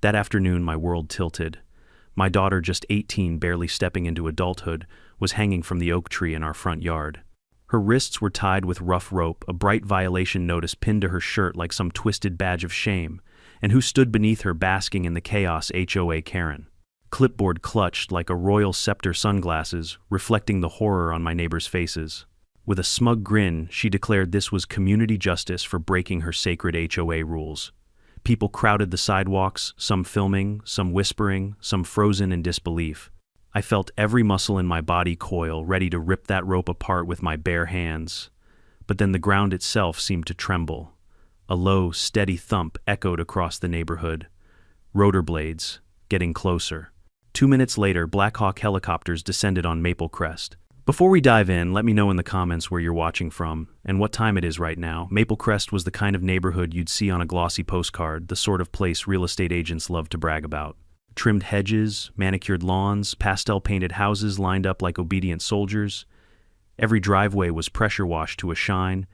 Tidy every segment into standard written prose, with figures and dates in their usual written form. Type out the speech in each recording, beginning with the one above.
That afternoon, my world tilted. My daughter, just 18, barely stepping into adulthood, was hanging from the oak tree in our front yard. Her wrists were tied with rough rope, a bright violation notice pinned to her shirt like some twisted badge of shame, and who stood beneath her basking in the chaos? HOA Karen. Clipboard clutched like a royal scepter, sunglasses, reflecting the horror on my neighbors' faces. With a smug grin, she declared this was community justice for breaking her sacred HOA rules. People crowded the sidewalks, some filming, some whispering, some frozen in disbelief. I felt every muscle in my body coil, ready to rip that rope apart with my bare hands. But then the ground itself seemed to tremble. A low, steady thump echoed across the neighborhood. Rotor blades, getting closer. 2 minutes later, Black Hawk helicopters descended on Maple Crest. Before we dive in, let me know in the comments where you're watching from and what time it is right now. Maple Crest was the kind of neighborhood you'd see on a glossy postcard, the sort of place real estate agents love to brag about. Trimmed hedges, manicured lawns, pastel-painted houses lined up like obedient soldiers. Every driveway was pressure washed to a shine.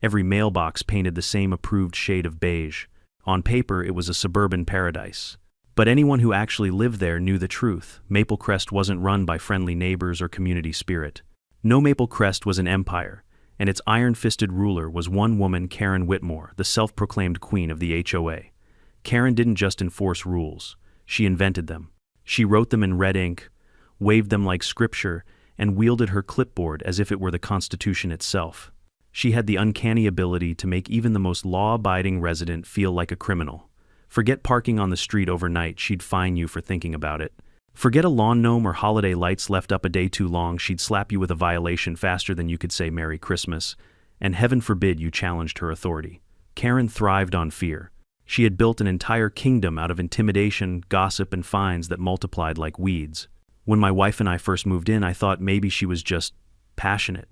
Every mailbox painted the same approved shade of beige. On paper, it was a suburban paradise. But anyone who actually lived there knew the truth. Maple Crest wasn't run by friendly neighbors or community spirit. No, Maple Crest was an empire, and its iron-fisted ruler was one woman, Karen Whitmore, the self-proclaimed queen of the HOA. Karen didn't just enforce rules. She invented them. She wrote them in red ink, waved them like scripture, and wielded her clipboard as if it were the Constitution itself. She had the uncanny ability to make even the most law-abiding resident feel like a criminal. Forget parking on the street overnight, she'd fine you for thinking about it. Forget a lawn gnome or holiday lights left up a day too long, she'd slap you with a violation faster than you could say Merry Christmas. And heaven forbid you challenged her authority. Karen thrived on fear. She had built an entire kingdom out of intimidation, gossip, and fines that multiplied like weeds. When my wife and I first moved in, I thought maybe she was just passionate.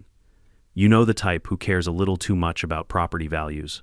You know, the type who cares a little too much about property values.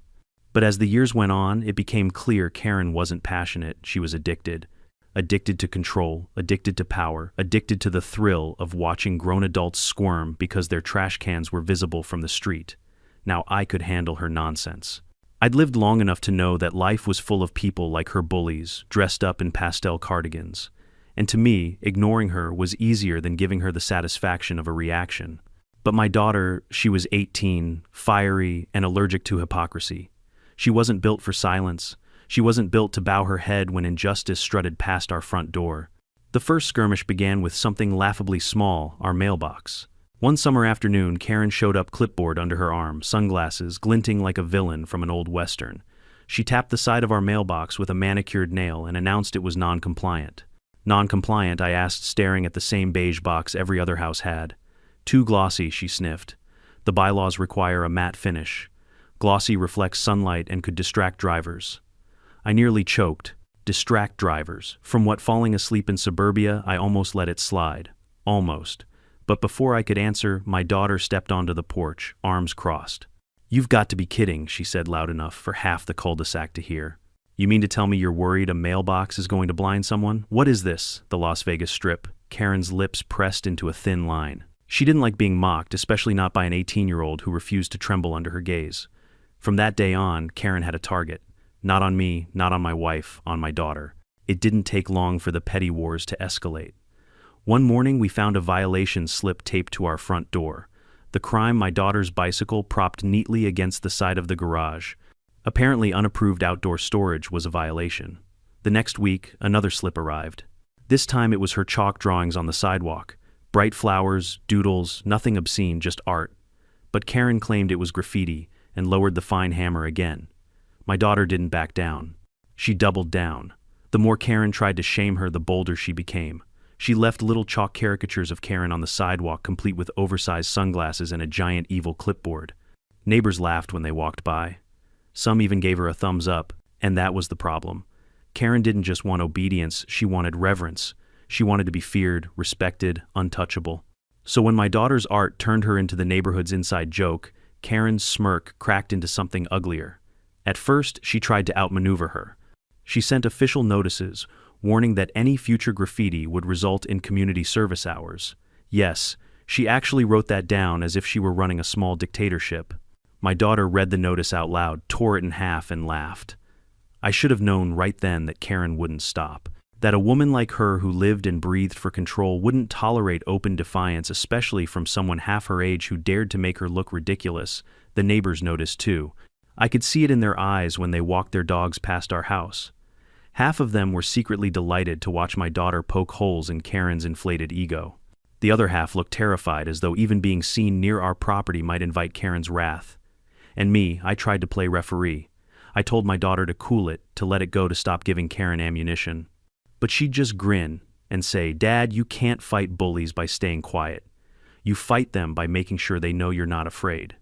But as the years went on, it became clear Karen wasn't passionate, she was addicted. Addicted to control, addicted to power, addicted to the thrill of watching grown adults squirm because their trash cans were visible from the street. Now I could handle her nonsense. I'd lived long enough to know that life was full of people like her bullies, dressed up in pastel cardigans. And to me, ignoring her was easier than giving her the satisfaction of a reaction. But my daughter, she was 18, fiery, and allergic to hypocrisy. She wasn't built for silence. She wasn't built to bow her head when injustice strutted past our front door. The first skirmish began with something laughably small, our mailbox. One summer afternoon, Karen showed up, clipboard under her arm, sunglasses glinting like a villain from an old western. She tapped the side of our mailbox with a manicured nail and announced it was non-compliant. Non-compliant, I asked, staring at the same beige box every other house had. Too glossy, she sniffed. The bylaws require a matte finish. Glossy reflects sunlight and could distract drivers. I nearly choked. Distract drivers. From what, falling asleep in suburbia, I almost let it slide. Almost. But before I could answer, my daughter stepped onto the porch, arms crossed. "You've got to be kidding," she said loud enough for half the cul-de-sac to hear. "You mean to tell me you're worried a mailbox is going to blind someone? What is this, the Las Vegas Strip?" Karen's lips pressed into a thin line. She didn't like being mocked, especially not by an 18-year-old who refused to tremble under her gaze. From that day on, Karen had a target. Not on me, not on my wife, on my daughter. It didn't take long for the petty wars to escalate. One morning, we found a violation slip taped to our front door. The crime, my daughter's bicycle propped neatly against the side of the garage. Apparently, unapproved outdoor storage was a violation. The next week, another slip arrived. This time it was her chalk drawings on the sidewalk. Bright flowers, doodles, nothing obscene, just art. But Karen claimed it was graffiti and lowered the fine hammer again. My daughter didn't back down. She doubled down. The more Karen tried to shame her, the bolder she became. She left little chalk caricatures of Karen on the sidewalk, complete with oversized sunglasses and a giant evil clipboard. Neighbors laughed when they walked by. Some even gave her a thumbs up, and that was the problem. Karen didn't just want obedience, she wanted reverence. She wanted to be feared, respected, untouchable. So when my daughter's art turned her into the neighborhood's inside joke, Karen's smirk cracked into something uglier. At first, she tried to outmaneuver her. She sent official notices, warning that any future graffiti would result in community service hours. Yes, she actually wrote that down as if she were running a small dictatorship. My daughter read the notice out loud, tore it in half, and laughed. I should have known right then that Karen wouldn't stop. That a woman like her who lived and breathed for control wouldn't tolerate open defiance, especially from someone half her age who dared to make her look ridiculous. The neighbors noticed too. I could see it in their eyes when they walked their dogs past our house. Half of them were secretly delighted to watch my daughter poke holes in Karen's inflated ego. The other half looked terrified, as though even being seen near our property might invite Karen's wrath. And me, I tried to play referee. I told my daughter to cool it, to let it go, to stop giving Karen ammunition. But she'd just grin and say, "Dad, you can't fight bullies by staying quiet. You fight them by making sure they know you're not afraid."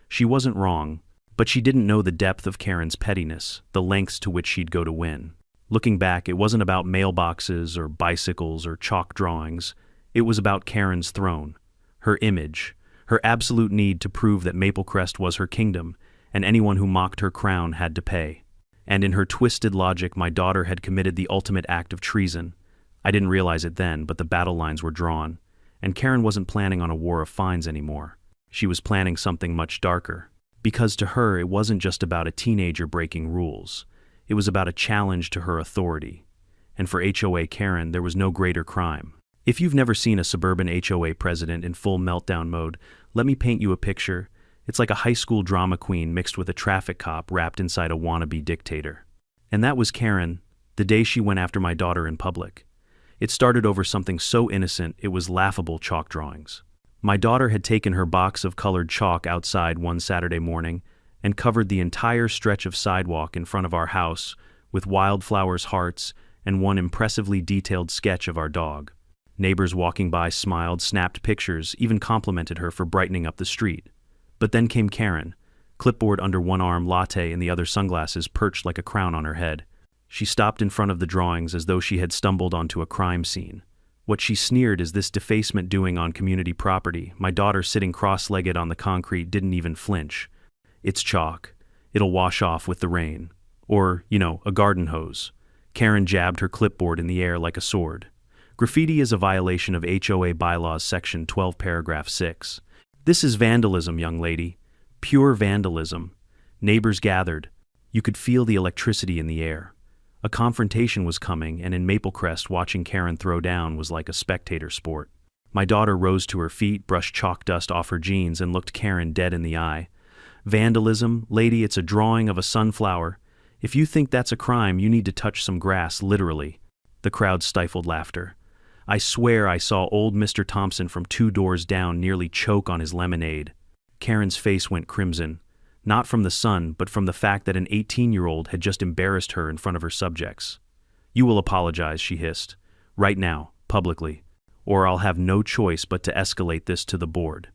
She wasn't wrong, but she didn't know the depth of Karen's pettiness, the lengths to which she'd go to win. Looking back, it wasn't about mailboxes or bicycles or chalk drawings. It was about Karen's throne, her image, her absolute need to prove that Maplecrest was her kingdom, and anyone who mocked her crown had to pay. And in her twisted logic, my daughter had committed the ultimate act of treason. I didn't realize it then, but the battle lines were drawn, and Karen wasn't planning on a war of fines anymore. She was planning something much darker. Because to her, it wasn't just about a teenager breaking rules. It was about a challenge to her authority. And for HOA Karen, there was no greater crime. If you've never seen a suburban HOA president in full meltdown mode, let me paint you a picture. It's like a high school drama queen mixed with a traffic cop wrapped inside a wannabe dictator. And that was Karen, the day she went after my daughter in public. It started over something so innocent it was laughable: chalk drawings. My daughter had taken her box of colored chalk outside one Saturday morning and covered the entire stretch of sidewalk in front of our house with wildflowers, hearts, and one impressively detailed sketch of our dog. Neighbors walking by smiled, snapped pictures, even complimented her for brightening up the street. But then came Karen, clipboard under one arm, latte in the other, sunglasses perched like a crown on her head. She stopped in front of the drawings as though she had stumbled onto a crime scene. What she sneered is this defacement doing on community property. My daughter, sitting cross-legged on the concrete, didn't even flinch. "It's chalk. It'll wash off with the rain." Or, a garden hose. Karen jabbed her clipboard in the air like a sword. Graffiti is a violation of HOA bylaws section 12 paragraph 6. This is vandalism, young lady. Pure vandalism. Neighbors gathered. You could feel the electricity in the air. A confrontation was coming, and in Maplecrest, watching Karen throw down was like a spectator sport. My daughter rose to her feet, brushed chalk dust off her jeans, and looked Karen dead in the eye. "Vandalism? Lady, it's a drawing of a sunflower. If you think that's a crime, you need to touch some grass, literally." The crowd stifled laughter. I swear I saw old Mr. Thompson from 2 doors down nearly choke on his lemonade. Karen's face went crimson, not from the sun, but from the fact that an 18-year-old had just embarrassed her in front of her subjects. "You will apologize," she hissed, "right now, publicly, or I'll have no choice but to escalate this to the board."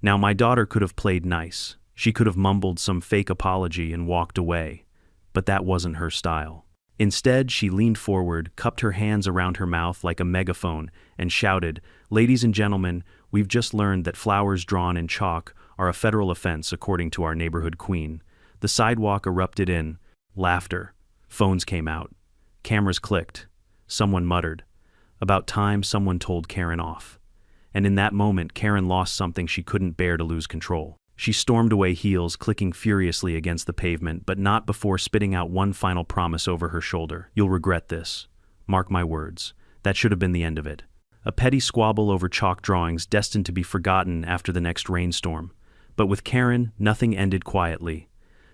Now, my daughter could have played nice. She could have mumbled some fake apology and walked away, but that wasn't her style. Instead, she leaned forward, cupped her hands around her mouth like a megaphone, and shouted, "Ladies and gentlemen, we've just learned that flowers drawn in chalk are a federal offense according to our neighborhood queen." The sidewalk erupted in laughter. Phones came out. Cameras clicked. Someone muttered. About time someone told Karen off. And in that moment, Karen lost something she couldn't bear to lose control. She stormed away, heels clicking furiously against the pavement, but not before spitting out one final promise over her shoulder. "You'll regret this. Mark my words. That should have been the end of it." A petty squabble over chalk drawings destined to be forgotten after the next rainstorm. But with Karen, nothing ended quietly.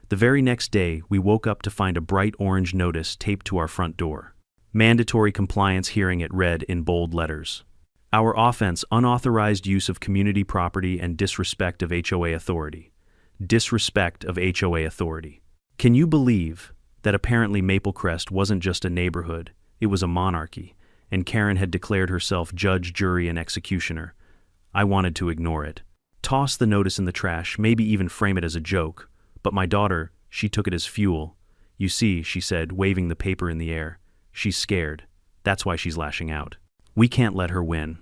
The very next day, we woke up to find a bright orange notice taped to our front door. Mandatory compliance hearing, it read in bold letters. Our offense: unauthorized use of community property and disrespect of HOA authority. Disrespect of HOA authority. Can you believe that apparently Maplecrest wasn't just a neighborhood, it was a monarchy, and Karen had declared herself judge, jury, and executioner? I wanted to ignore it. Toss the notice in the trash, maybe even frame it as a joke. But my daughter, she took it as fuel. "You see," she said, waving the paper in the air, "she's scared. That's why she's lashing out. We can't let her win."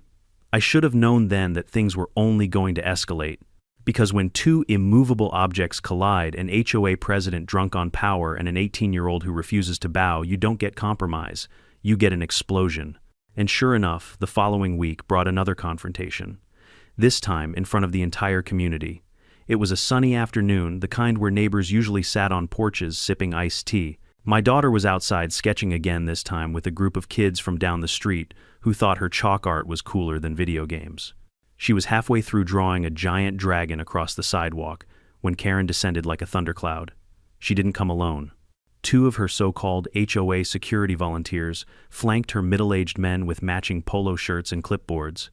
I should have known then that things were only going to escalate. Because when two immovable objects collide, an HOA president drunk on power and an 18-year-old who refuses to bow, you don't get compromise, you get an explosion. And sure enough, the following week brought another confrontation. This time in front of the entire community. It was a sunny afternoon, the kind where neighbors usually sat on porches sipping iced tea. My daughter was outside sketching again, this time with a group of kids from down the street who thought her chalk art was cooler than video games. She was halfway through drawing a giant dragon across the sidewalk when Karen descended like a thundercloud. She didn't come alone. Two of her so-called HOA security volunteers flanked her middle-aged men with matching polo shirts and clipboards.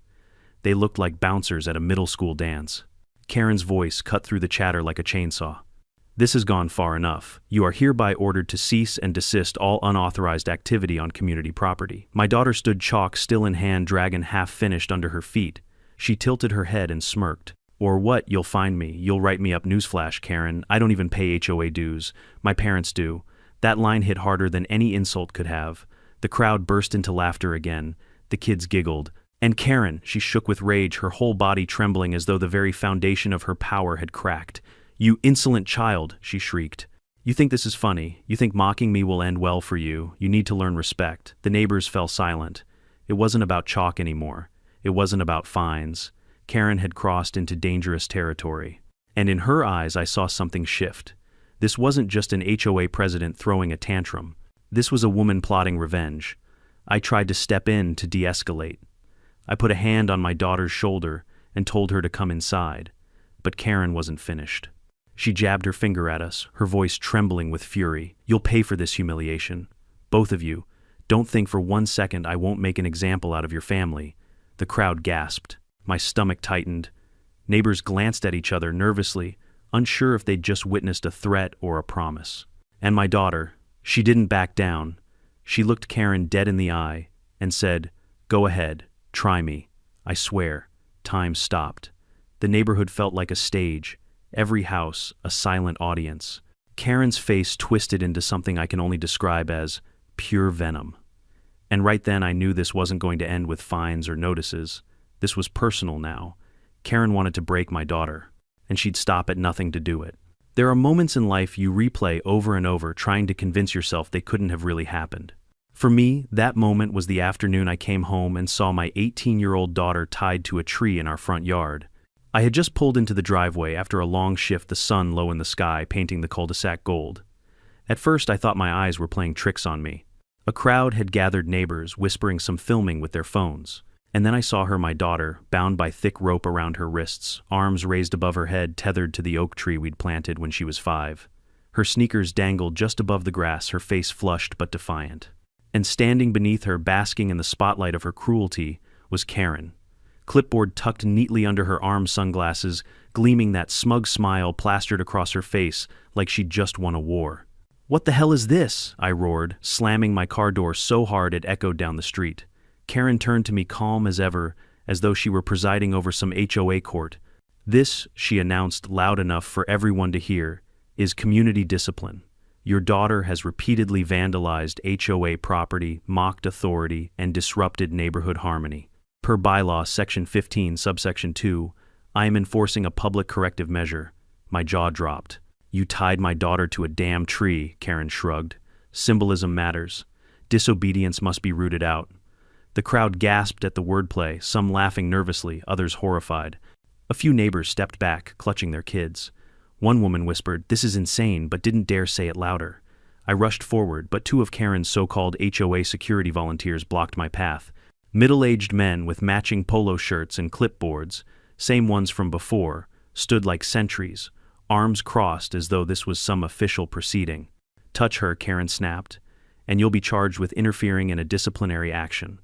They looked like bouncers at a middle school dance. Karen's voice cut through the chatter like a chainsaw. This has gone far enough. You are hereby ordered to cease and desist all unauthorized activity on community property. My daughter stood chalk still in hand, dragon half finished under her feet. She tilted her head and smirked. Or what? You'll find me. You'll write me up. Newsflash, Karen. I don't even pay HOA dues. My parents do. That line hit harder than any insult could have. The crowd burst into laughter again. The kids giggled. And Karen, she shook with rage, her whole body trembling as though the very foundation of her power had cracked. You insolent child, she shrieked. You think this is funny. You think mocking me will end well for you. You need to learn respect. The neighbors fell silent. It wasn't about chalk anymore. It wasn't about fines. Karen had crossed into dangerous territory. And in her eyes I saw something shift. This wasn't just an HOA president throwing a tantrum. This was a woman plotting revenge. I tried to step in to de-escalate. I put a hand on my daughter's shoulder and told her to come inside. But Karen wasn't finished. She jabbed her finger at us, her voice trembling with fury. You'll pay for this humiliation. Both of you. Don't think for 1 second I won't make an example out of your family. The crowd gasped. My stomach tightened. Neighbors glanced at each other nervously, unsure if they'd just witnessed a threat or a promise. And my daughter, she didn't back down. She looked Karen dead in the eye and said, "Go ahead, try me. I swear." Time stopped. The neighborhood felt like a stage, every house a silent audience. Karen's face twisted into something I can only describe as pure venom. And right then I knew this wasn't going to end with fines or notices. This was personal now. Karen wanted to break my daughter, and she'd stop at nothing to do it. There are moments in life you replay over and over, trying to convince yourself they couldn't have really happened. For me, that moment was the afternoon I came home and saw my 18-year-old daughter tied to a tree in our front yard. I had just pulled into the driveway after a long shift, the sun low in the sky, painting the cul-de-sac gold. At first I thought my eyes were playing tricks on me. A crowd had gathered, neighbors whispering some filming with their phones. And then I saw her, my daughter, bound by thick rope around her wrists, arms raised above her head, tethered to the oak tree we'd planted when she was 5. Her sneakers dangled just above the grass, her face flushed but defiant. And standing beneath her, basking in the spotlight of her cruelty, was Karen. Clipboard tucked neatly under her arm, sunglasses gleaming, that smug smile plastered across her face like she'd just won a war. "What the hell is this?" I roared, slamming my car door so hard it echoed down the street. Karen turned to me, calm as ever, as though she were presiding over some HOA court. "This," she announced loud enough for everyone to hear, "is community discipline. Your daughter has repeatedly vandalized HOA property, mocked authority, and disrupted neighborhood harmony. Per bylaw section 15 subsection 2, I am enforcing a public corrective measure." My jaw dropped. "You tied my daughter to a damn tree," Karen shrugged. "Symbolism matters. Disobedience must be rooted out." The crowd gasped at the wordplay, some laughing nervously, others horrified. A few neighbors stepped back, clutching their kids. One woman whispered, "This is insane," but didn't dare say it louder. I rushed forward, but 2 of Karen's so-called HOA security volunteers blocked my path. Middle-aged men with matching polo shirts and clipboards, same ones from before, stood like sentries, arms crossed as though this was some official proceeding. "Touch her," Karen snapped, "and you'll be charged with interfering in a disciplinary action.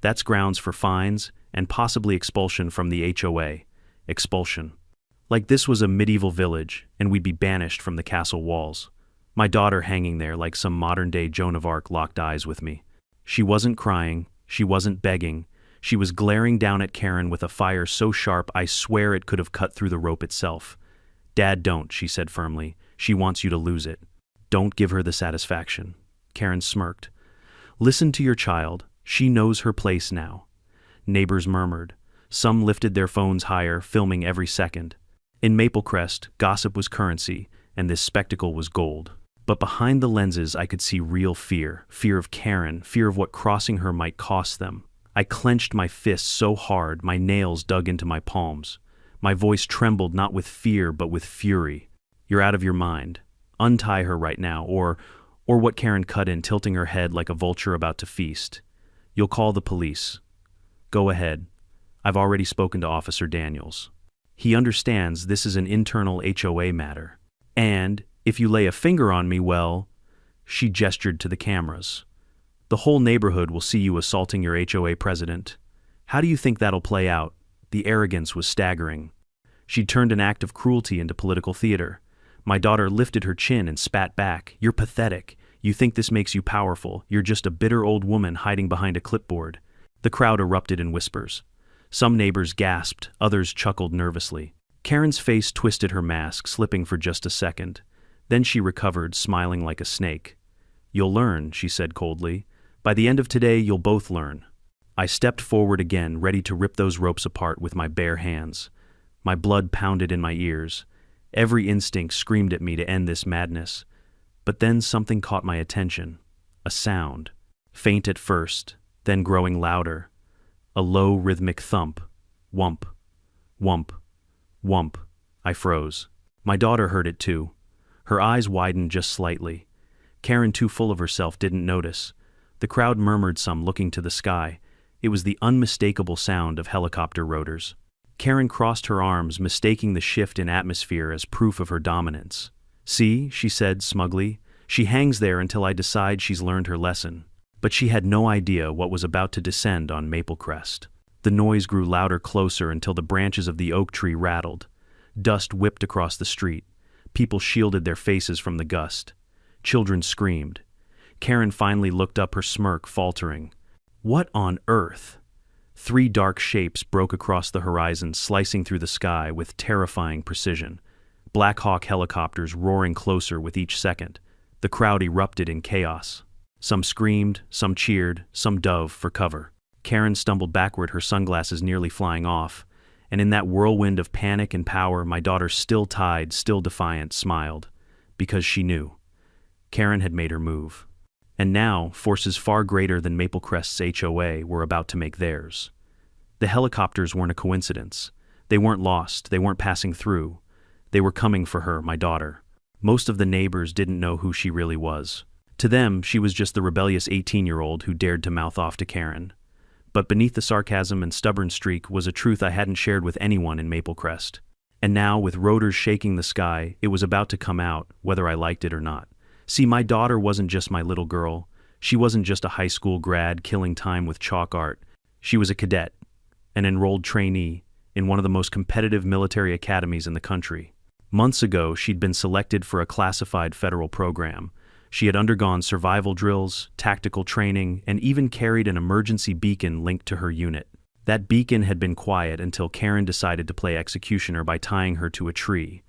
That's grounds for fines and possibly expulsion from the HOA. Expulsion. Like this was a medieval village, and we'd be banished from the castle walls." My daughter, hanging there like some modern-day Joan of Arc, locked eyes with me. She wasn't crying, she wasn't begging, she was glaring down at Karen with a fire so sharp I swear it could have cut through the rope itself. "Dad, don't," she said firmly. "She wants you to lose it. Don't give her the satisfaction." Karen smirked. "Listen to your child. She knows her place now." Neighbors murmured. Some lifted their phones higher, filming every second. In Maplecrest, gossip was currency, and this spectacle was gold. But behind the lenses I could see real fear. Fear of Karen, fear of what crossing her might cost them. I clenched my fists so hard my nails dug into my palms. My voice trembled not with fear but with fury. "You're out of your mind. Untie her right now, or Or what Karen cut in, tilting her head like a vulture about to feast. You'll call the police. Go ahead. I've already spoken to Officer Daniels. He understands this is an internal HOA matter. And, if you lay a finger on me, well, she gestured to the cameras. The whole neighborhood will see you assaulting your HOA president. How do you think that'll play out? The arrogance was staggering. She'd turned an act of cruelty into political theater. My daughter lifted her chin and spat back. You're pathetic. You think this makes you powerful. You're just a bitter old woman hiding behind a clipboard. The crowd erupted in whispers. Some neighbors gasped, others chuckled nervously. Karen's face twisted her mask, slipping for just a second. Then she recovered, smiling like a snake. You'll learn, she said coldly. By the end of today, you'll both learn. I stepped forward again, ready to rip those ropes apart with my bare hands. My blood pounded in my ears. Every instinct screamed at me to end this madness. But then something caught my attention. A sound. Faint at first, then growing louder. A low rhythmic thump. Whump. Whump. Whump. I froze. My daughter heard it too. Her eyes widened just slightly. Karen, too full of herself, didn't notice. The crowd murmured some, looking to the sky. It was the unmistakable sound of helicopter rotors. Karen crossed her arms, mistaking the shift in atmosphere as proof of her dominance. See, she said smugly, she hangs there until I decide she's learned her lesson. But she had no idea what was about to descend on Maple Crest. The noise grew louder, closer, until the branches of the oak tree rattled. Dust whipped across the street. People shielded their faces from the gust. Children screamed. Karen finally looked up, her smirk faltering. What on earth? 3 dark shapes broke across the horizon, slicing through the sky with terrifying precision. Black Hawk helicopters roaring closer with each second. The crowd erupted in chaos. Some screamed, some cheered, some dove for cover. Karen stumbled backward, her sunglasses nearly flying off. And in that whirlwind of panic and power, my daughter, still tied, still defiant, smiled. Because she knew. Karen had made her move. And now, forces far greater than Maple Crest's HOA were about to make theirs. The helicopters weren't a coincidence. They weren't lost, they weren't passing through. They were coming for her, my daughter. Most of the neighbors didn't know who she really was. To them, she was just the rebellious 18-year-old who dared to mouth off to Karen. But beneath the sarcasm and stubborn streak was a truth I hadn't shared with anyone in Maple Crest. And now, with rotors shaking the sky, it was about to come out, whether I liked it or not. See, my daughter wasn't just my little girl. She wasn't just a high school grad killing time with chalk art. She was a cadet, an enrolled trainee in one of the most competitive military academies in the country. Months ago, she'd been selected for a classified federal program. She had undergone survival drills, tactical training, and even carried an emergency beacon linked to her unit. That beacon had been quiet until Karen decided to play executioner by tying her to a tree.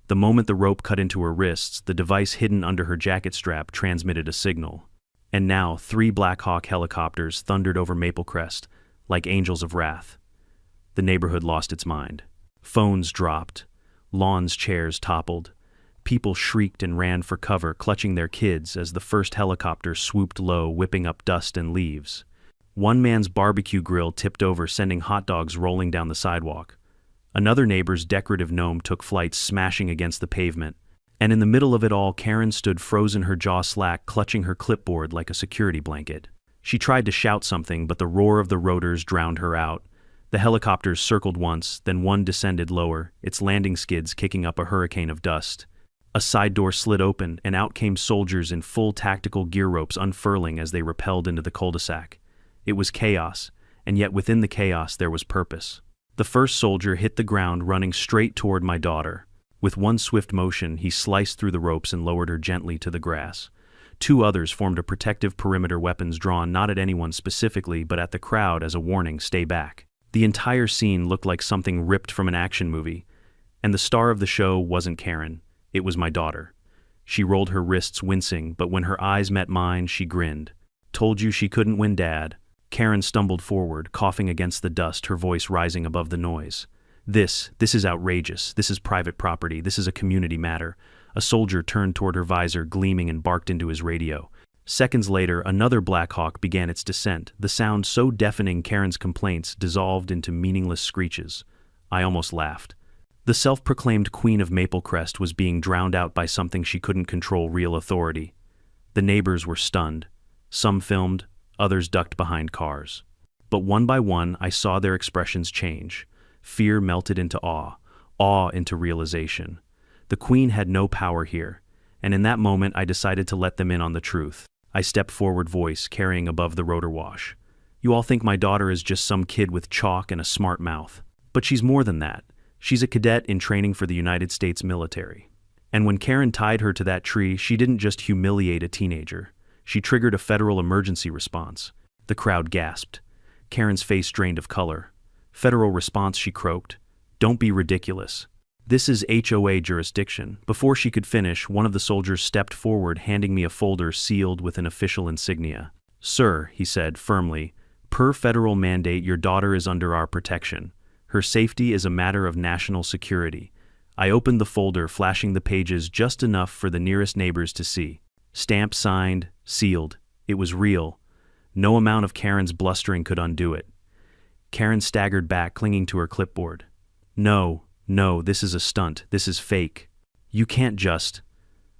The moment the rope cut into her wrists, the device hidden under her jacket strap transmitted a signal. And now 3 Black Hawk helicopters thundered over Maple Crest, like angels of wrath. The neighborhood lost its mind. Phones dropped. Lawns, chairs toppled. People shrieked and ran for cover, clutching their kids as the first helicopter swooped low, whipping up dust and leaves. One man's barbecue grill tipped over, sending hot dogs rolling down the sidewalk. Another neighbor's decorative gnome took flight, smashing against the pavement. And in the middle of it all, Karen stood frozen, her jaw slack, clutching her clipboard like a security blanket. She tried to shout something, but the roar of the rotors drowned her out. The helicopters circled once, then one descended lower, its landing skids kicking up a hurricane of dust. A side door slid open, and out came soldiers in full tactical gear, ropes unfurling as they rappelled into the cul-de-sac. It was chaos, and yet within the chaos there was purpose. The first soldier hit the ground, running straight toward my daughter. With one swift motion, he sliced through the ropes and lowered her gently to the grass. 2 others formed a protective perimeter, weapons drawn not at anyone specifically, but at the crowd as a warning, stay back. The entire scene looked like something ripped from an action movie, and the star of the show wasn't Karen, it was my daughter. She rolled her wrists, wincing, but when her eyes met mine, she grinned. Told you she couldn't win, Dad. Karen stumbled forward, coughing against the dust, her voice rising above the noise. This is outrageous. This is private property. This is a community matter. A soldier turned toward her visor, gleaming, and barked into his radio. Seconds later, another Black Hawk began its descent, the sound so deafening Karen's complaints dissolved into meaningless screeches. I almost laughed. The self-proclaimed queen of Maple Crest was being drowned out by something she couldn't control, real authority. The neighbors were stunned. Some filmed, others ducked behind cars. But one by one, I saw their expressions change. Fear melted into awe, awe into realization. The Queen had no power here, and in that moment I decided to let them in on the truth. I stepped forward, voice carrying above the rotor wash. You all think my daughter is just some kid with chalk and a smart mouth. But she's more than that. She's a cadet in training for the United States military. And when Karen tied her to that tree, she didn't just humiliate a teenager. She triggered a federal emergency response. The crowd gasped. Karen's face drained of color. Federal response, she croaked. Don't be ridiculous. This is HOA jurisdiction. Before she could finish, one of the soldiers stepped forward, handing me a folder sealed with an official insignia. Sir, he said firmly, per federal mandate, your daughter is under our protection. Her safety is a matter of national security. I opened the folder, flashing the pages just enough for the nearest neighbors to see. Stamped, signed, sealed. It was real. No amount of Karen's blustering could undo it. Karen staggered back, clinging to her clipboard. No, this is a stunt. This is fake. You can't just...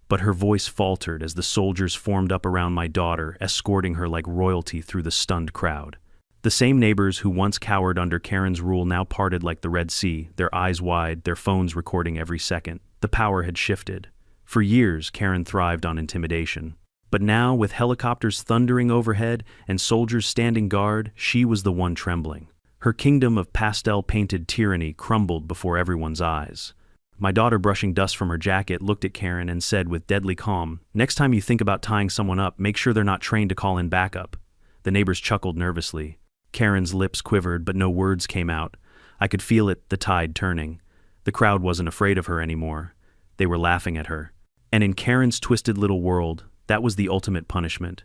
But her voice faltered as the soldiers formed up around my daughter, escorting her like royalty through the stunned crowd. The same neighbors who once cowered under Karen's rule now parted like the Red Sea, their eyes wide, their phones recording every second. The power had shifted. For years, Karen thrived on intimidation. But now, with helicopters thundering overhead and soldiers standing guard, she was the one trembling. Her kingdom of pastel-painted tyranny crumbled before everyone's eyes. My daughter, brushing dust from her jacket, looked at Karen and said with deadly calm, "Next time you think about tying someone up, make sure they're not trained to call in backup." The neighbors chuckled nervously. Karen's lips quivered, but no words came out. I could feel it, the tide turning. The crowd wasn't afraid of her anymore. They were laughing at her. And in Karen's twisted little world, that was the ultimate punishment.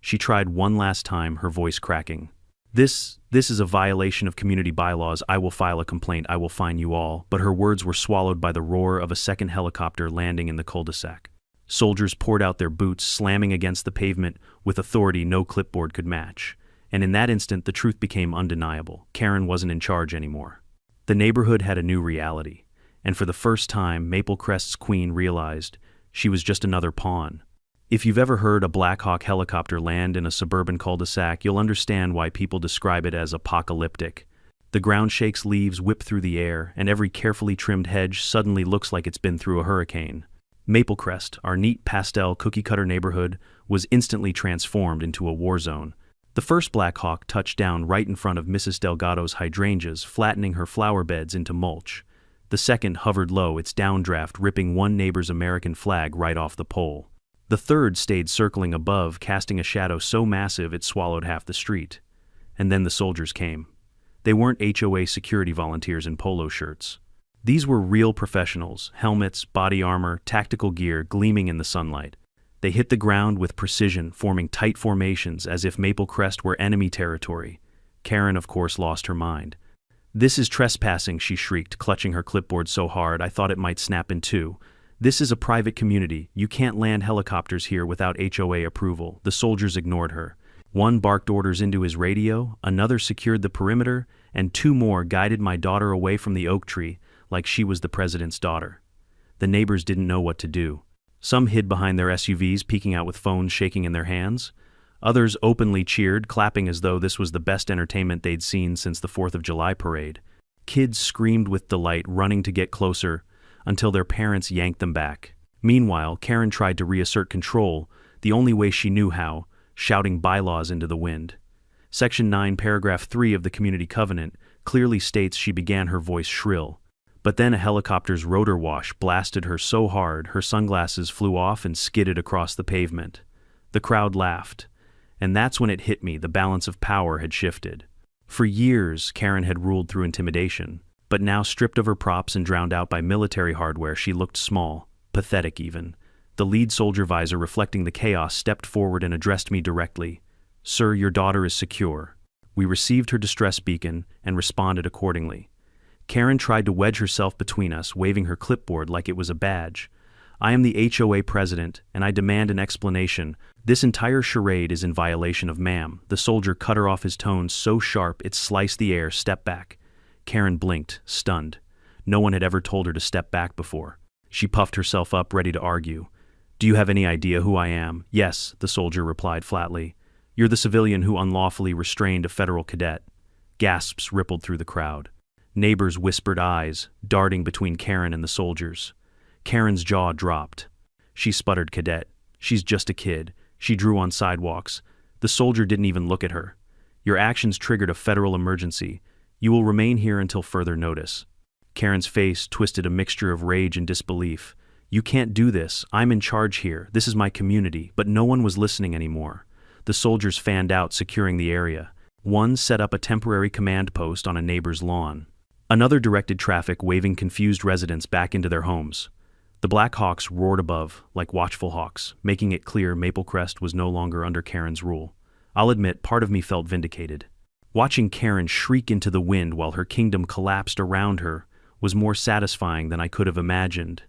She tried one last time, her voice cracking. This is a violation of community bylaws. I will file a complaint. I will fine you all." But her words were swallowed by the roar of a second helicopter landing in the cul-de-sac. Soldiers poured out their boots, slamming against the pavement with authority no clipboard could match. And in that instant, the truth became undeniable. Karen wasn't in charge anymore. The neighborhood had a new reality. And for the first time, Maple Crest's queen realized she was just another pawn. If you've ever heard a Black Hawk helicopter land in a suburban cul-de-sac, you'll understand why people describe it as apocalyptic. The ground shakes, leaves whip through the air, and every carefully trimmed hedge suddenly looks like it's been through a hurricane. Maple Crest, our neat pastel cookie-cutter neighborhood, was instantly transformed into a war zone. The first Black Hawk touched down right in front of Mrs. Delgado's hydrangeas, flattening her flower beds into mulch. The second hovered low, its downdraft ripping one neighbor's American flag right off the pole. The third stayed circling above, casting a shadow so massive it swallowed half the street. And then the soldiers came. They weren't HOA security volunteers in polo shirts. These were real professionals, helmets, body armor, tactical gear gleaming in the sunlight. They hit the ground with precision, forming tight formations as if Maple Crest were enemy territory. Karen, of course, lost her mind. "This is trespassing," she shrieked, clutching her clipboard so hard I thought it might snap in two. "This is a private community. You can't land helicopters here without HOA approval." The soldiers ignored her. One barked orders into his radio, another secured the perimeter, and two more guided my daughter away from the oak tree like she was the president's daughter. The neighbors didn't know what to do. Some hid behind their SUVs, peeking out with phones shaking in their hands. Others openly cheered, clapping as though this was the best entertainment they'd seen since the 4th of July parade. Kids screamed with delight, running to get closer, until their parents yanked them back. Meanwhile, Karen tried to reassert control, the only way she knew how, shouting bylaws into the wind. Section 9, paragraph 3 of the Community Covenant clearly states she began her voice shrill. But then a helicopter's rotor wash blasted her so hard her sunglasses flew off and skidded across the pavement. The crowd laughed. And that's when it hit me, the balance of power had shifted. For years, Karen had ruled through intimidation. But now, stripped of her props and drowned out by military hardware, she looked small, pathetic even. The lead soldier visor, reflecting the chaos, stepped forward and addressed me directly. "Sir, your daughter is secure." We received her distress beacon and responded accordingly. Karen tried to wedge herself between us, waving her clipboard like it was a badge. "I am the HOA president, and I demand an explanation. This entire charade is in violation of ma'am." The soldier cut her off, his tone so sharp it sliced the air. "Step back." Karen blinked, stunned. No one had ever told her to step back before. She puffed herself up, ready to argue. Do you have any idea who I am? Yes, the soldier replied flatly. You're the civilian who unlawfully restrained a federal cadet. Gasps rippled through the crowd. Neighbors whispered eyes, darting between Karen and the soldiers. Karen's jaw dropped. She sputtered, "Cadet. She's just a kid." She drew on sidewalks. The soldier didn't even look at her. Your actions triggered a federal emergency. You will remain here until further notice. Karen's face twisted a mixture of rage and disbelief. You can't do this. I'm in charge here. This is my community. But no one was listening anymore. The soldiers fanned out, securing the area. One set up a temporary command post on a neighbor's lawn. Another directed traffic, waving confused residents back into their homes. The Black Hawks roared above, like watchful hawks, making it clear Maple Crest was no longer under Karen's rule. I'll admit, part of me felt vindicated. Watching Karen shriek into the wind while her kingdom collapsed around her was more satisfying than I could have imagined.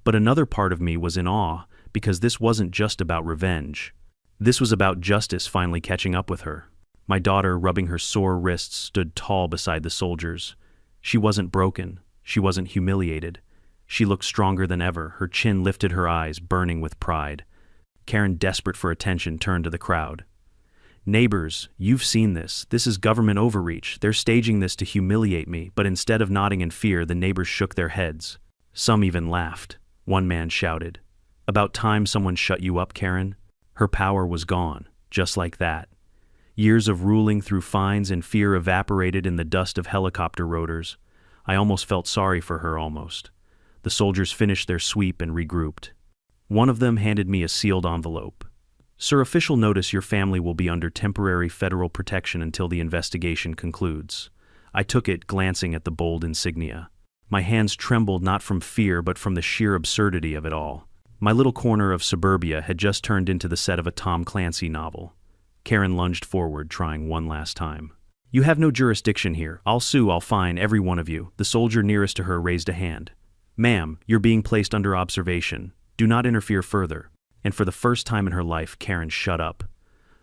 But another part of me was in awe, because this wasn't just about revenge. This was about justice finally catching up with her. My daughter, rubbing her sore wrists, stood tall beside the soldiers. She wasn't broken. She wasn't humiliated. She looked stronger than ever, her chin lifted, her eyes burning with pride. Karen, desperate for attention, turned to the crowd. Neighbors, you've seen this. This is government overreach. They're staging this to humiliate me. But instead of nodding in fear, the neighbors shook their heads. Some even laughed. One man shouted, "About time someone shut you up, Karen." Her power was gone, just like that. Years of ruling through fines and fear evaporated in the dust of helicopter rotors. I almost felt sorry for her, almost. The soldiers finished their sweep and regrouped. One of them handed me a sealed envelope. "Sir, official notice your family will be under temporary federal protection until the investigation concludes." I took it, glancing at the bold insignia. My hands trembled, not from fear but from the sheer absurdity of it all. My little corner of suburbia had just turned into the set of a Tom Clancy novel. Karen lunged forward, trying one last time. "You have no jurisdiction here. I'll sue, I'll fine every one of you." The soldier nearest to her raised a hand. "Ma'am, you're being placed under observation. Do not interfere further." And for the first time in her life, Karen shut up.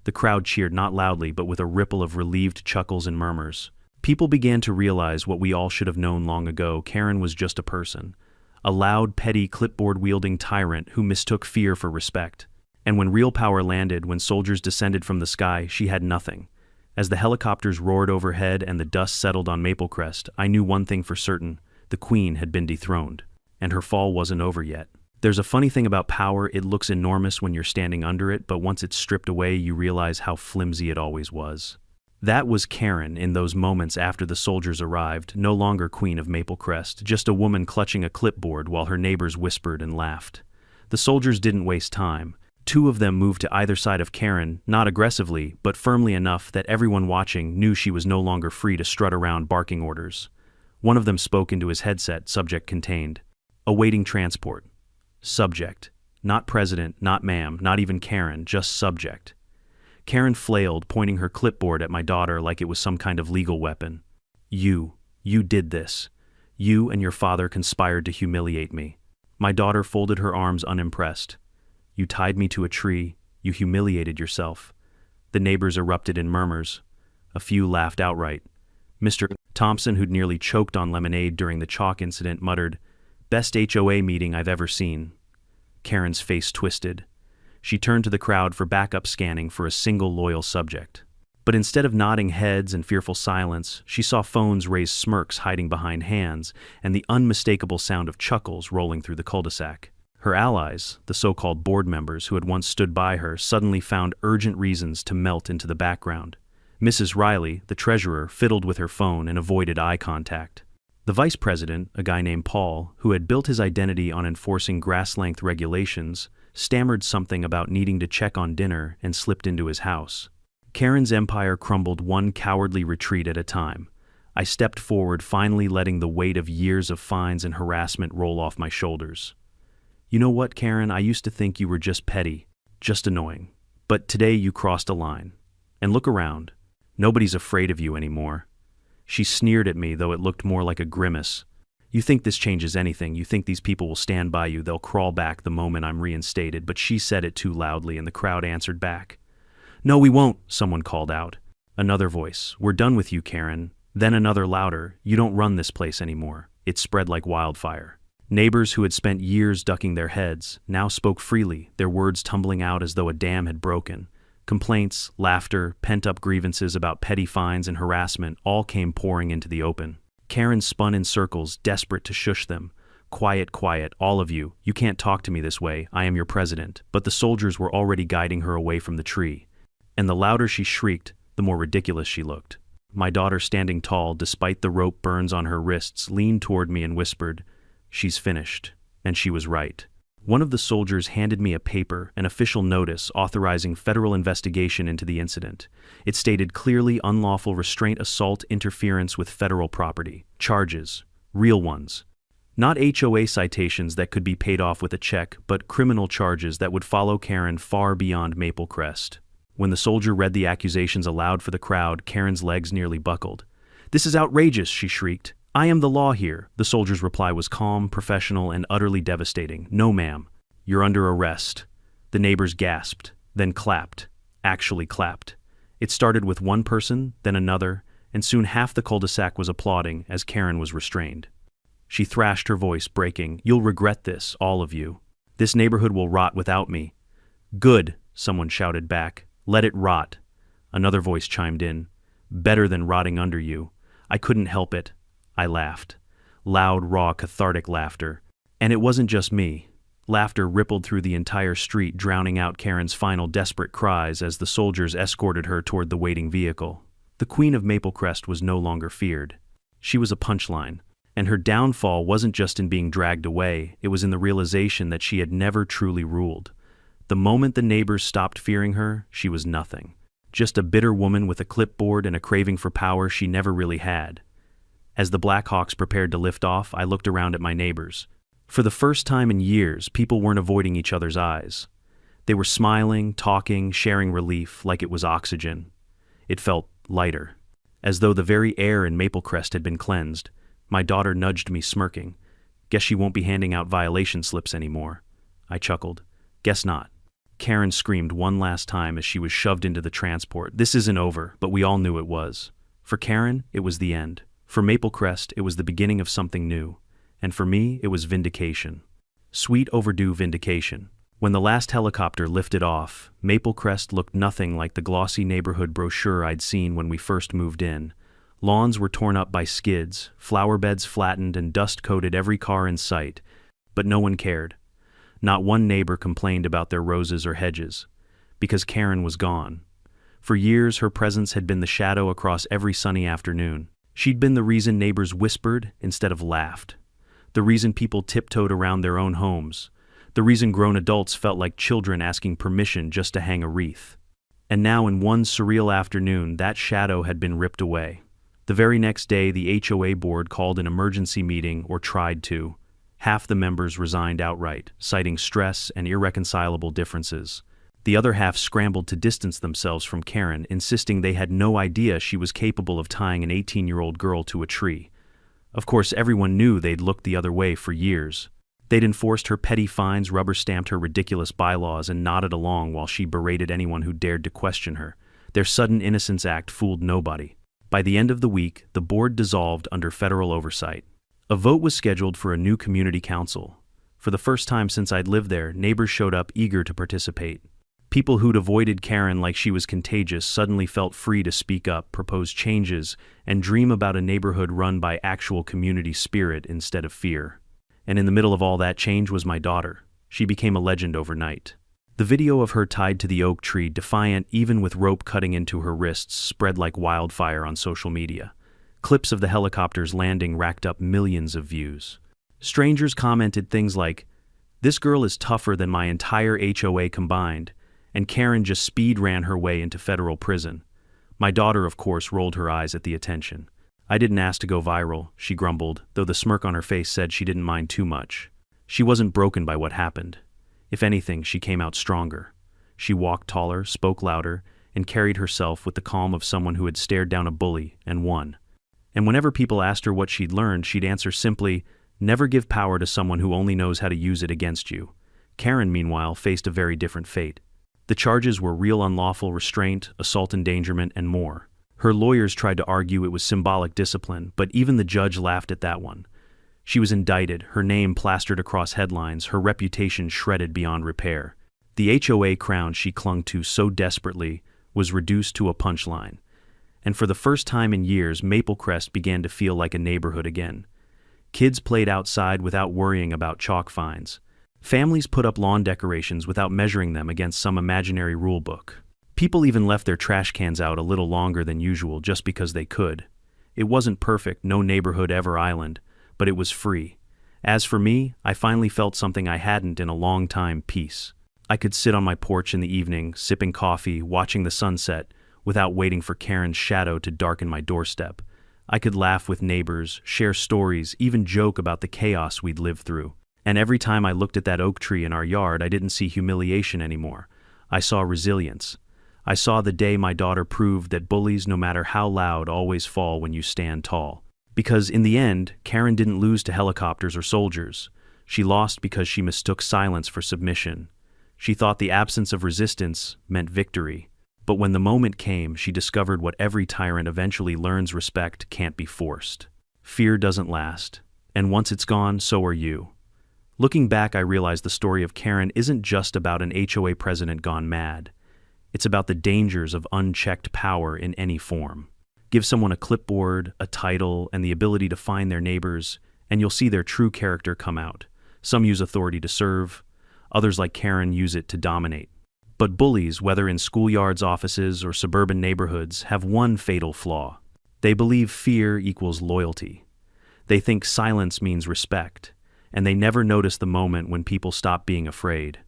The crowd cheered, not loudly, but with a ripple of relieved chuckles and murmurs. People began to realize what we all should have known long ago. Karen was just a person. A loud, petty, clipboard-wielding tyrant who mistook fear for respect. And when real power landed, when soldiers descended from the sky, she had nothing. As the helicopters roared overhead and the dust settled on Maple Crest, I knew one thing for certain: the Queen had been dethroned. And her fall wasn't over yet. There's a funny thing about power: it looks enormous when you're standing under it, but once it's stripped away, you realize how flimsy it always was. That was Karen in those moments after the soldiers arrived, no longer Queen of Maple Crest, just a woman clutching a clipboard while her neighbors whispered and laughed. The soldiers didn't waste time. Two of them moved to either side of Karen, not aggressively, but firmly enough that everyone watching knew she was no longer free to strut around barking orders. One of them spoke into his headset, subject contained. "Awaiting transport." Subject. Not president, not ma'am, not even Karen, just subject. Karen flailed, pointing her clipboard at my daughter like it was some kind of legal weapon. You did this. You and your father conspired to humiliate me." My daughter folded her arms, unimpressed. "You tied me to a tree. You humiliated yourself." The neighbors erupted in murmurs. A few laughed outright. Mr. Thompson, who'd nearly choked on lemonade during the chalk incident, muttered, "Best HOA meeting I've ever seen." Karen's face twisted. She turned to the crowd for backup, scanning for a single loyal subject. But instead of nodding heads and fearful silence, she saw phones raise smirks hiding behind hands and the unmistakable sound of chuckles rolling through the cul-de-sac. Her allies, the so-called board members who had once stood by her, suddenly found urgent reasons to melt into the background. Mrs. Riley, the treasurer, fiddled with her phone and avoided eye contact. The vice president, a guy named Paul, who had built his identity on enforcing grass-length regulations, stammered something about needing to check on dinner and slipped into his house. Karen's empire crumbled one cowardly retreat at a time. I stepped forward, finally letting the weight of years of fines and harassment roll off my shoulders. "You know what, Karen? I used to think you were just petty, just annoying. But today you crossed a line. And look around. Nobody's afraid of you anymore." She sneered at me, though it looked more like a grimace. "You think this changes anything? You think these people will stand by you? They'll crawl back the moment I'm reinstated." But she said it too loudly, and the crowd answered back. "No, we won't," someone called out. Another voice, "We're done with you, Karen." Then another, louder, "You don't run this place anymore." It spread like wildfire. Neighbors who had spent years ducking their heads now spoke freely, their words tumbling out as though a dam had broken. Complaints, laughter, pent-up grievances about petty fines and harassment all came pouring into the open. Karen spun in circles, desperate to shush them. Quiet, quiet, all of you. You can't talk to me this way. I am your president. But the soldiers were already guiding her away from the tree. And the louder she shrieked, the more ridiculous she looked. My daughter, standing tall, despite the rope burns on her wrists, leaned toward me and whispered, "She's finished." And she was right. One of the soldiers handed me a paper, an official notice authorizing federal investigation into the incident. It stated clearly unlawful restraint, assault, interference with federal property. Charges. Real ones. Not HOA citations that could be paid off with a check, but criminal charges that would follow Karen far beyond Maple Crest. When the soldier read the accusations aloud for the crowd, Karen's legs nearly buckled. "This is outrageous," she shrieked. "I am the law here." The soldier's reply was calm, professional, and utterly devastating. "No, ma'am. You're under arrest." The neighbors gasped, then clapped. Actually clapped. It started with one person, then another, and soon half the cul-de-sac was applauding as Karen was restrained. She thrashed, her voice breaking. "You'll regret this, all of you. This neighborhood will rot without me." "Good," someone shouted back. "Let it rot." Another voice chimed in. "Better than rotting under you." I couldn't help it. I laughed. Loud, raw, cathartic laughter. And it wasn't just me. Laughter rippled through the entire street, drowning out Karen's final desperate cries as the soldiers escorted her toward the waiting vehicle. The Queen of Maple Crest was no longer feared. She was a punchline. And her downfall wasn't just in being dragged away, it was in the realization that she had never truly ruled. The moment the neighbors stopped fearing her, she was nothing. Just a bitter woman with a clipboard and a craving for power she never really had. As the Blackhawks prepared to lift off, I looked around at my neighbors. For the first time in years, people weren't avoiding each other's eyes. They were smiling, talking, sharing relief like it was oxygen. It felt lighter, as though the very air in Maple Crest had been cleansed. My daughter nudged me, smirking. "Guess she won't be handing out violation slips anymore." I chuckled. "Guess not." Karen screamed one last time as she was shoved into the transport. This isn't over, but we all knew it was. For Karen, it was the end. For Maple Crest, it was the beginning of something new. And for me, it was vindication. Sweet overdue vindication. When the last helicopter lifted off, Maple Crest looked nothing like the glossy neighborhood brochure I'd seen when we first moved in. Lawns were torn up by skids, flower beds flattened, and dust coated every car in sight. But no one cared. Not one neighbor complained about their roses or hedges. Because Karen was gone. For years, her presence had been the shadow across every sunny afternoon. She'd been the reason neighbors whispered instead of laughed. The reason people tiptoed around their own homes. The reason grown adults felt like children asking permission just to hang a wreath. And now, in one surreal afternoon, that shadow had been ripped away. The very next day, the HOA board called an emergency meeting, or tried to. Half the members resigned outright, citing stress and irreconcilable differences. The other half scrambled to distance themselves from Karen, insisting they had no idea she was capable of tying an 18-year-old girl to a tree. Of course, everyone knew they'd looked the other way for years. They'd enforced her petty fines, rubber-stamped her ridiculous bylaws, and nodded along while she berated anyone who dared to question her. Their sudden innocence act fooled nobody. By the end of the week, the board dissolved under federal oversight. A vote was scheduled for a new community council. For the first time since I'd lived there, neighbors showed up eager to participate. People who'd avoided Karen like she was contagious suddenly felt free to speak up, propose changes, and dream about a neighborhood run by actual community spirit instead of fear. And in the middle of all that change was my daughter. She became a legend overnight. The video of her tied to the oak tree, defiant even with rope cutting into her wrists, spread like wildfire on social media. Clips of the helicopters landing racked up millions of views. Strangers commented things like, "This girl is tougher than my entire HOA combined," and Karen just speed ran her way into federal prison. My daughter, of course, rolled her eyes at the attention. "I didn't ask to go viral," she grumbled, though the smirk on her face said she didn't mind too much. She wasn't broken by what happened. If anything, she came out stronger. She walked taller, spoke louder, and carried herself with the calm of someone who had stared down a bully and won. And whenever people asked her what she'd learned, she'd answer simply, "Never give power to someone who only knows how to use it against you." Karen, meanwhile, faced a very different fate. The charges were real unlawful restraint, assault endangerment, and more. Her lawyers tried to argue it was symbolic discipline, but even the judge laughed at that one. She was indicted, her name plastered across headlines, her reputation shredded beyond repair. The HOA crown she clung to so desperately was reduced to a punchline. And for the first time in years, Maplecrest began to feel like a neighborhood again. Kids played outside without worrying about chalk fines. Families put up lawn decorations without measuring them against some imaginary rule book. People even left their trash cans out a little longer than usual just because they could. It wasn't perfect, no neighborhood ever island, but it was free. As for me, I finally felt something I hadn't in a long time: peace. I could sit on my porch in the evening, sipping coffee, watching the sunset, without waiting for Karen's shadow to darken my doorstep. I could laugh with neighbors, share stories, even joke about the chaos we'd lived through. And every time I looked at that oak tree in our yard, I didn't see humiliation anymore. I saw resilience. I saw the day my daughter proved that bullies, no matter how loud, always fall when you stand tall. Because in the end, Karen didn't lose to helicopters or soldiers. She lost because she mistook silence for submission. She thought the absence of resistance meant victory. But when the moment came, she discovered what every tyrant eventually learns: respect can't be forced. Fear doesn't last. And once it's gone, so are you. Looking back, I realized the story of Karen isn't just about an HOA president gone mad. It's about the dangers of unchecked power in any form. Give someone a clipboard, a title, and the ability to find their neighbors, and you'll see their true character come out. Some use authority to serve. Others, like Karen, use it to dominate. But bullies, whether in schoolyards, offices, or suburban neighborhoods, have one fatal flaw. They believe fear equals loyalty. They think silence means respect, and they never notice the moment when people stop being afraid.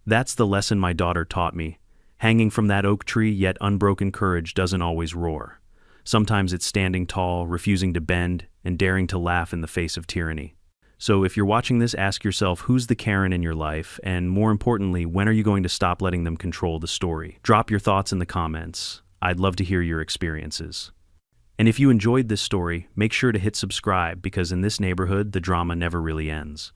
That's the lesson my daughter taught me. Hanging from that oak tree, yet unbroken courage doesn't always roar. Sometimes it's standing tall, refusing to bend, and daring to laugh in the face of tyranny. So if you're watching this, ask yourself, who's the Karen in your life? And more importantly, when are you going to stop letting them control the story? Drop your thoughts in the comments. I'd love to hear your experiences. And if you enjoyed this story, make sure to hit subscribe, because in this neighborhood, the drama never really ends.